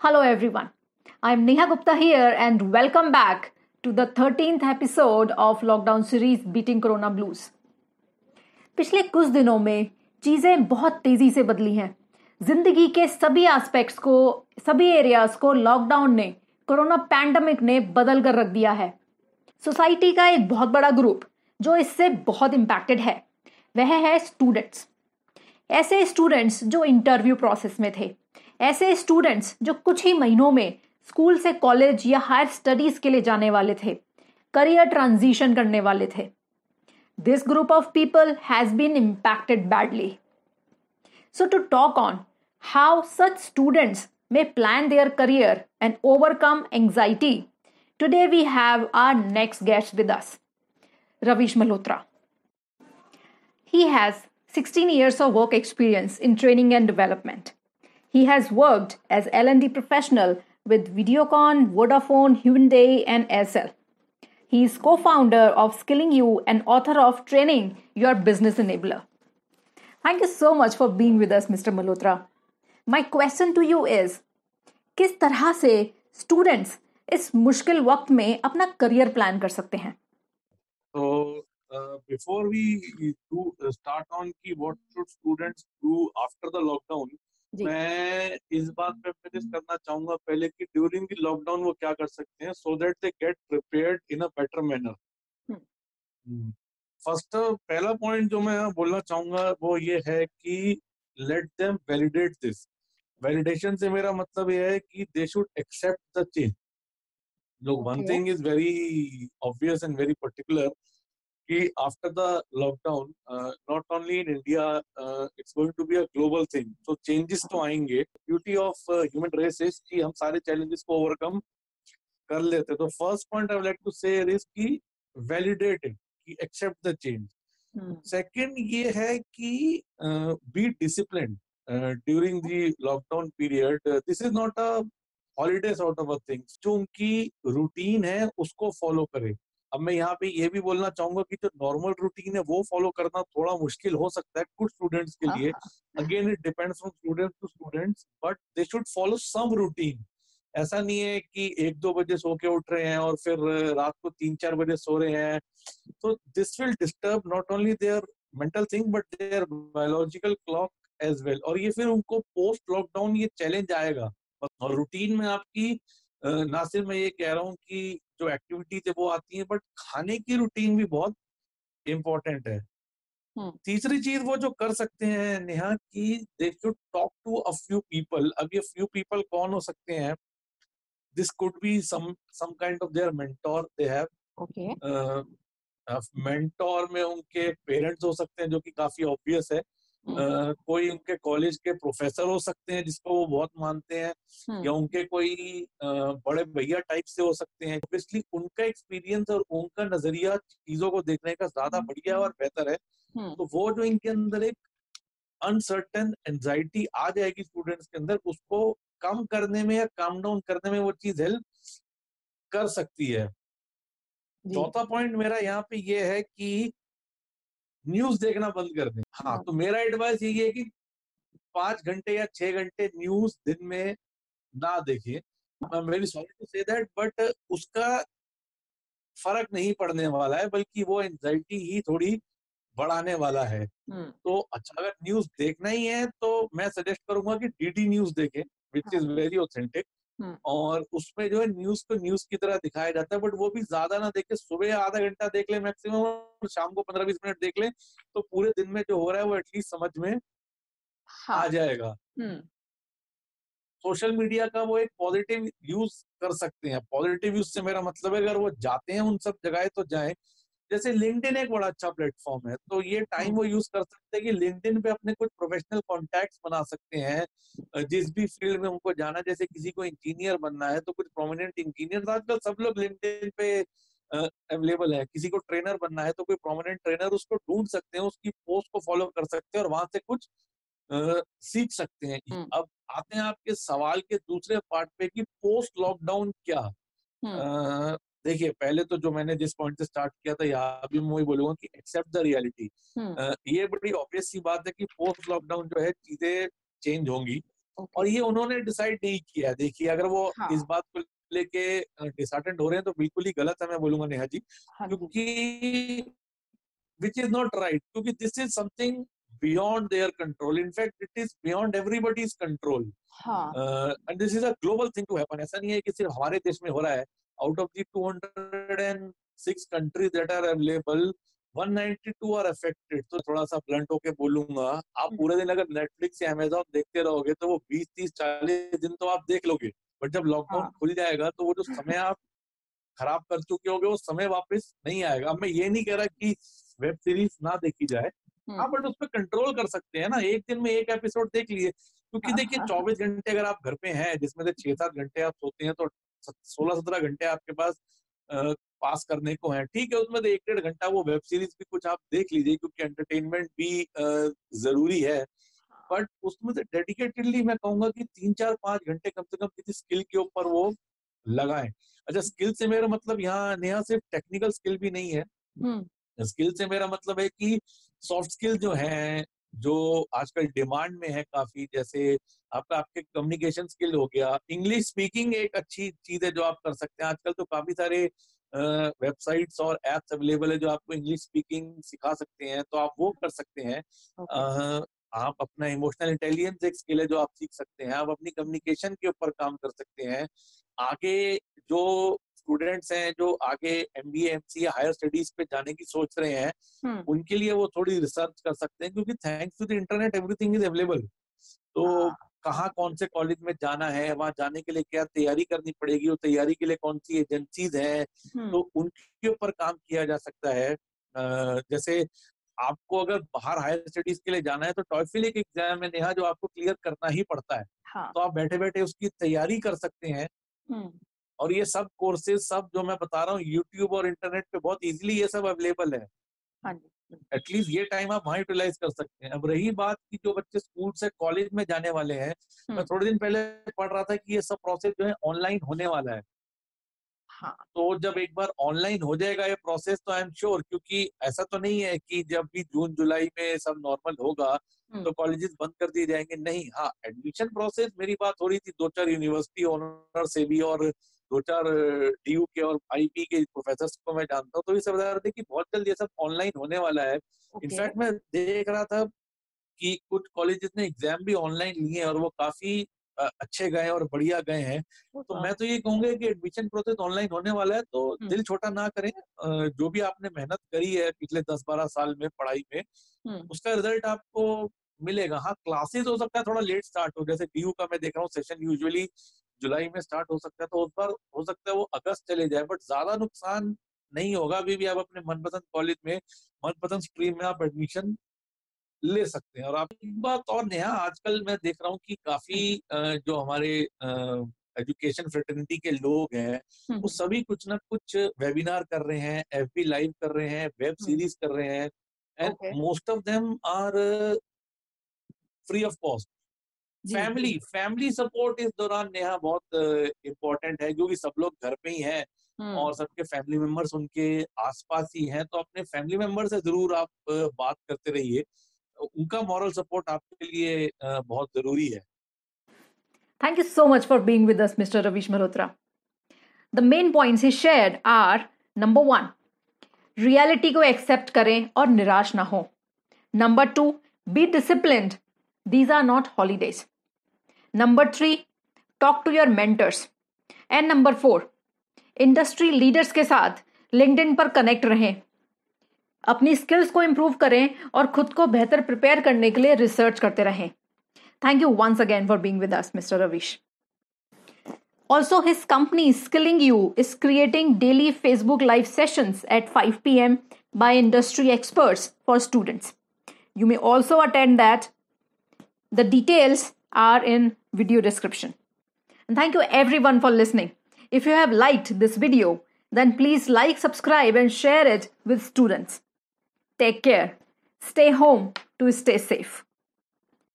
Hello everyone. I'm Neha Gupta here and welcome back to the 13th episode of Lockdown series Beating Corona Blues. पिछले कुछ दिनों में चीजें बहुत तेजी से बदली हैं. जिंदगी के सभी एस्पेक्ट्स को, सभी एरियाज को लॉकडाउन ने, कोरोना पैंडेमिक ने बदल कर रख दिया है. सोसाइटी का एक बहुत बड़ा ग्रुप जो इससे बहुत इम्पैक्टेड है वह है स्टूडेंट्स. ऐसे स्टूडेंट्स जो इंटरव्यू प्रोसेस में थे, ऐसे स्टूडेंट्स जो कुछ ही महीनों में स्कूल से कॉलेज या हायर स्टडीज के लिए जाने वाले थे, करियर ट्रांजिशन करने वाले थे. This group of people has been impacted badly. So to talk on how such students may plan their career and overcome anxiety, today we have our next guest with us, Ravish Malhotra. He has 16 years of work experience in training and development. He has worked as L&D professional with Videocon, Vodafone, Hyundai, and Aircel. He is co-founder of Skilling You and author of Training Your Business Enabler. Thank you so much for being with us, Mr. Malhotra. My question to you is, किस तरह से students इस मुश्किल वक्त में अपना career plan कर सकते हैं? So before we do start on कि what should students do after the lockdown, मैं इस बात पे फिनिश करना चाहूंगा पहले कि ड्यूरिंग द लॉकडाउन वो क्या कर सकते हैं so that they get prepared in a better manner. First पहला पॉइंट जो मैं बोलना चाहूंगा वो ये है कि let them validate this. Validation से मेरा मतलब ये है कि they should accept the change. लोग one thing is very obvious and very particular कि after the lockdown not only in India it's going to be a global thing. तो changes तो आएंगे. Beauty of human race is कि हम सारे challenges को overcome कर लेते. तो first point I would like to say is कि वैलिडेट इट, कि एक्सेप्ट द चेंज. सेकंड ये है कि be disciplined during the lockdown period. This is not a holiday sort of a thing. जो उनकी रूटीन है उसको फॉलो करे. अब मैं यहाँ पे ये भी बोलना चाहूंगा कि जो नॉर्मल रूटीन है वो फॉलो करना थोड़ा मुश्किल हो सकता है कुछ स्टूडेंट्स के लिए. Again it depends from students to students, but they should follow some routine. ऐसा नहीं है कि 1-2 बजे सो के उठ रहे हैं और फिर रात को 3-4 बजे सो रहे हैं. तो this will disturb not only their mental thing but their biological clock as well. और ये फिर उनको पोस्ट लॉकडाउन ये चैलेंज आएगा. और रूटीन में आपकी ना सिर्फ मैं ये कह रहा हूँ कि जो एक्टिविटीज है वो आती है, बट खाने की रूटीन भी बहुत इम्पोर्टेंट है. तीसरी चीज वो जो कर सकते हैं नेहा कि they should talk to a few people. अब ये फ्यू पीपल कौन हो सकते हैं? This could be some kind of their mentor they have. Mentor में उनके पेरेंट्स हो सकते हैं जो कि काफी ऑब्वियस है. कोई उनके कॉलेज के प्रोफेसर हो सकते हैं जिसको वो बहुत मानते हैं, या उनके कोई बड़े भैया टाइप से हो सकते हैं. ऑब्वियसली उनका एक्सपीरियंस और उनका नजरिया चीजों को देखने का ज्यादा बढ़िया और बेहतर है. तो वो जो इनके अंदर एक अनसर्टेन एंजाइटी आ जाएगी स्टूडेंट्स के अंदर, उसको कम करने में या काम डाउन करने में वो चीज हेल्प कर सकती है. चौथा पॉइंट मेरा यहाँ पे ये है कि न्यूज देखना बंद कर दें. हाँ, तो मेरा एडवाइस यही है कि 5 घंटे या 6 घंटे न्यूज दिन में ना देखिए. I am very sorry to say that, but उसका फर्क नहीं पड़ने वाला है, बल्कि वो एंजाइटी ही थोड़ी बढ़ाने वाला है. तो अच्छा, अगर न्यूज देखना ही है तो मैं सजेस्ट करूंगा कि डीडी न्यूज देखें, विच इज वेरी ऑथेंटिक. और उसमें जो है न्यूज को न्यूज की तरह दिखाया जाता है, बट वो भी ज्यादा ना देखे. सुबह आधा घंटा देख ले मैक्सिमम, और शाम को 15-20 मिनट देख ले, तो पूरे दिन में जो हो रहा है वो एटलीस्ट समझ में आ जाएगा. सोशल मीडिया का वो एक पॉजिटिव यूज कर सकते हैं. पॉजिटिव यूज से मेरा मतलब है अगर वो जाते हैं उन सब जगह तो जाएं. जैसे लिंक्डइन एक बड़ा अच्छा प्लेटफॉर्म है, तो ये टाइम वो यूज कर सकते हैं कि लिंक्डइन पे अपने कुछ प्रोफेशनल कॉन्टैक्ट्स बना सकते हैं. जिस भी फील्ड में उनको जाना, जैसे किसी को इंजीनियर बनना है तो कुछ प्रोमिनेंट इंजीनियर, आजकल सब लोग लिंक्डइन पे अवेलेबल है. किसी को ट्रेनर बनना है तो कोई प्रोमिनेंट ट्रेनर उसको ढूंढ सकते हैं, उसकी पोस्ट को फॉलो कर सकते हैं और वहां से कुछ सीख सकते हैं. अब आते हैं आपके सवाल के दूसरे पार्ट पे कि पोस्ट लॉकडाउन क्या. देखिए, पहले तो जो मैंने जिस पॉइंट से स्टार्ट किया था, यहाँ भी मैं वही बोलूंगा कि एक्सेप्ट द रियलिटी. ये बड़ी ऑब्वियस सी बात है कि पोस्ट लॉकडाउन जो है चीजें चेंज होंगी. और ये उन्होंने डिसाइड नहीं किया। देखिए, अगर वो इस बात को लेके डिसहार्टेंड हो रहे हैं तो बिल्कुल ही गलत है, मैं बोलूंगा नेहा जी, क्योंकि which is not right, क्योंकि this is something beyond their control. In fact, it is beyond everybody's control. And this is a global thing to happen. ऐसा नहीं है कि सिर्फ हमारे देश में हो रहा है. Out of the 206 countries that are available, 192 are affected. तो थोड़ा सा ब्लंट होके बोलूंगा, आप पूरे दिन अगर नेटफ्लिक्स या अमेजॉन देखते रहोगे तो वो 20, 30, 40 दिन तो आप देख लोगे, बट जब लॉकडाउन खुल जाएगा तो वो जो समय आप खराब कर चुके होगे वो समय वापस नहीं आएगा। अब मैं ये नहीं कह रहा कि वेब सीरीज ना देखी जाए, हाँ, बट उस पर कंट्रोल कर सकते हैं ना, एक दिन में एक एपिसोड देख लिए, क्योंकि देखिए 24 घंटे अगर आप घर पे हैं, जिसमें से 6-7 घंटे आप सोते हैं, तो 16-17 घंटे आपके पास पास करने को है। ठीक है, उसमें से 1-1.5 घंटा वो वेब सीरीज भी कुछ आप देख लीजिए, क्योंकि एंटरटेनमेंट भी जरूरी है, बट उसमें से डेडिकेटेडली मैं कहूंगा कि 3-4-5 घंटे कम से कम किसी स्किल के ऊपर वो लगाएं। अच्छा, स्किल से मेरा मतलब यहाँ नेहा सिर्फ टेक्निकल स्किल भी नहीं है, स्किल से मेरा मतलब है कि सॉफ्ट स्किल जो हैं, जो आजकल डिमांड में है काफी, जैसे आपके कम्युनिकेशन स्किल हो गया, इंग्लिश स्पीकिंग एक अच्छी चीज है जो आप कर सकते हैं। आजकल तो काफी सारे वेबसाइट्स और एप्स अवेलेबल है जो आपको इंग्लिश स्पीकिंग सिखा सकते हैं, तो आप वो कर सकते हैं। आप अपना इमोशनल इंटेलिजेंस एक स्किल है जो आप सीख सकते हैं। आप अपनी कम्युनिकेशन के ऊपर काम कर सकते हैं। आगे जो स्टूडेंट्स हैं जो आगे MBA MCA या हायर स्टडीज पे जाने की सोच रहे हैं, उनके लिए वो थोड़ी रिसर्च कर सकते हैं, क्योंकि thanks to the internet everything is available. तो कहाँ कौन से कॉलेज में जाना है, वहां जाने के लिए क्या तैयारी करनी पड़ेगी, वो तैयारी के लिए कौन सी एजेंसीज हैं, तो उनके ऊपर काम किया जा सकता है। जैसे आपको अगर बाहर हायर स्टडीज के लिए जाना है तो टॉयफिल एक एग्जाम है नेहा, जो आपको क्लियर करना ही पड़ता है। तो आप बैठे बैठे उसकी तैयारी कर सकते हैं। और ये सब कोर्सेज सब जो मैं बता रहा हूँ यूट्यूब और इंटरनेट पे बहुत इजीली ये सब अवेलेबल है। एटलीस्ट ये टाइम आप वहां यूटिलाइज कर सकते हैं। अब रही बात कि जो बच्चे स्कूल से कॉलेज में जाने वाले हैं, मैं थोड़े दिन पहले पढ़ रहा था कि ये सब प्रोसेस जो है ऑनलाइन होने वाला है। तो जब एक बार ऑनलाइन हो जाएगा ये प्रोसेस, तो आई एम श्योर, क्योंकि ऐसा तो नहीं है कि जब भी जून जुलाई में सब नॉर्मल होगा तो कॉलेजेस बंद कर दिए जाएंगे, नहीं। हाँ, एडमिशन प्रोसेस, मेरी बात हो रही थी 2-4 यूनिवर्सिटी ओनर से भी और 2-4 DU के और IB के प्रोफेसर को मैं जानता हूँ, तो ये सब बता रहे थे कि बहुत जल्द ये सब ऑनलाइन होने वाला है। इनफैक्ट मैं देख रहा था कि कुछ कॉलेजेस ने एग्जाम भी ऑनलाइन लिए और वो काफी अच्छे गए और बढ़िया गए हैं। तो मैं तो ये कहूंगा कि एडमिशन प्रोसेस ऑनलाइन होने वाला है, तो दिल छोटा ना करें। जो भी आपने मेहनत करी है पिछले 10-12 साल में पढ़ाई में, उसका रिजल्ट आपको मिलेगा। हाँ, क्लासेस हो सकता है थोड़ा लेट स्टार्ट हो, जैसे DU का मैं देख रहा हूँ सेशन यूजुअली जुलाई में स्टार्ट हो सकता है, तो उस बार हो सकता है वो अगस्त चले जाए, बट ज्यादा नुकसान नहीं होगा। अभी भी आप अपने मनपसंद कॉलेज में, मनपसंद स्ट्रीम में आप एडमिशन ले सकते हैं। और आप एक बात और नेहा, आजकल मैं देख रहा हूँ कि काफी जो हमारे एजुकेशन फ्रेटर्निटी के लोग हैं, वो सभी कुछ ना कुछ वेबिनार कर रहे हैं, FB लाइव कर रहे हैं, वेब सीरीज कर रहे हैं, and most of them are free of cost. Family support इस दौरान नेहा बहुत इम्पोर्टेंट है, क्योंकि सब लोग घर पे ही हैं और सबके फैमिली मेंबर्स उनके आसपास ही हैं। तो अपने फैमिली मेंबर से जरूर आप बात करते रहिए, उनका मॉरल सपोर्ट आपके लिए बहुत जरूरी है। Thank you so much for being with us, Mr. Ravish Malhotra. The main points he shared are: number 1, reality को एक्सेप्ट करें और निराश ना हो. Number 2, be disciplined. These are not holidays. Number 3, talk to your mentors. And number 4, industry leaders के साथ LinkedIn पर connect रहें, अपनी स्किल्स को इंप्रूव करें और खुद को बेहतर प्रिपेयर करने के लिए रिसर्च करते रहें. Thank you once again for being with us, Mr. Ravish. Also, his company Skilling You is creating daily Facebook live sessions at 5 p.m. by industry experts for students. You may also attend that. The details are in video description. And thank you everyone for listening. If you have liked this video, then please like, subscribe and share it with students. Take care. Stay home to stay safe.